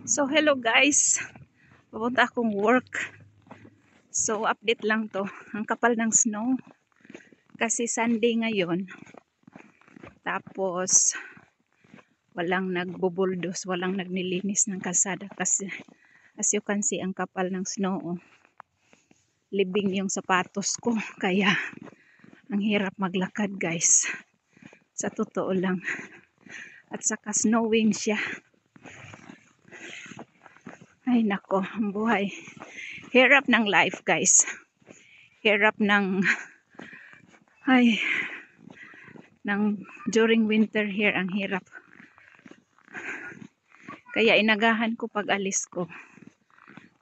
So hello guys, pupunta akong work. So update lang to, ang kapal ng snow kasi Sunday ngayon. Tapos walang nagbubuldos, walang nagnilinis ng kalsada kasi as you can see ang kapal ng snow. Libing yung sapatos ko kaya ang hirap maglakad guys. Sa totoo lang. At saka snowing siya. Ay nako, ang buhay. Hirap ng life guys. Hirap ng during winter here, ang hirap. Kaya inagahan ko pag alis ko.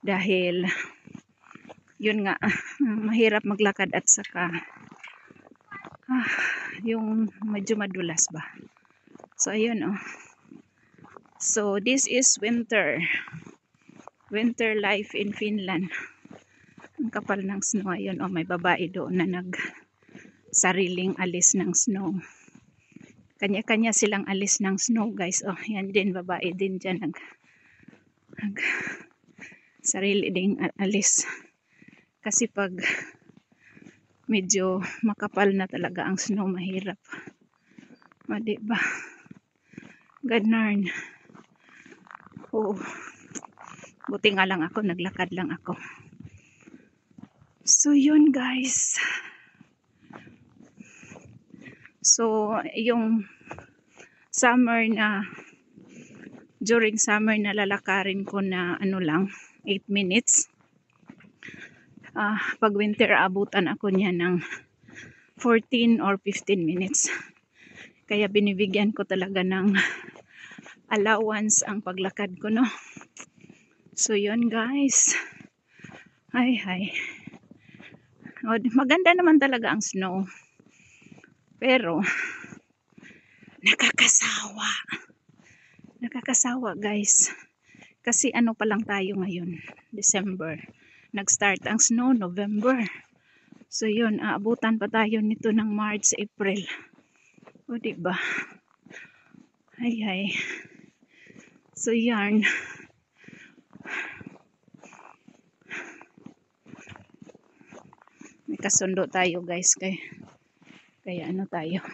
Dahil yun nga, mahirap maglakad at saka yung medyo madulas ba. So ayun oh. So this is winter. Winter life in Finland. Ang kapal ng snow. Ayun oh, may babae doon na sariling alis ng snow. Kanya-kanya silang alis ng snow guys. Oh, yan din, babae din dyan sarili ding alis. Kasi pag medyo makapal na talaga ang snow, mahirap. Diba? Ganarn. Oh. Buti nga lang ako, naglakad lang ako. So yun guys. So yung during summer na lalakarin ko na ano lang 8 minutes. Pag winter abutan ako niya ng 14 or 15 minutes. Kaya binibigyan ko talaga ng allowance ang paglakad ko, no. So yun guys. Hi. Maganda naman talaga ang snow. Pero nakakasawa guys. Kasi ano pa lang tayo ngayon, December. Nag-start ang snow November. So yun, aabutan pa tayo nito ng March, April. O diba? Ay. So yarn. May kasundo tayo guys, kaya ano tayo.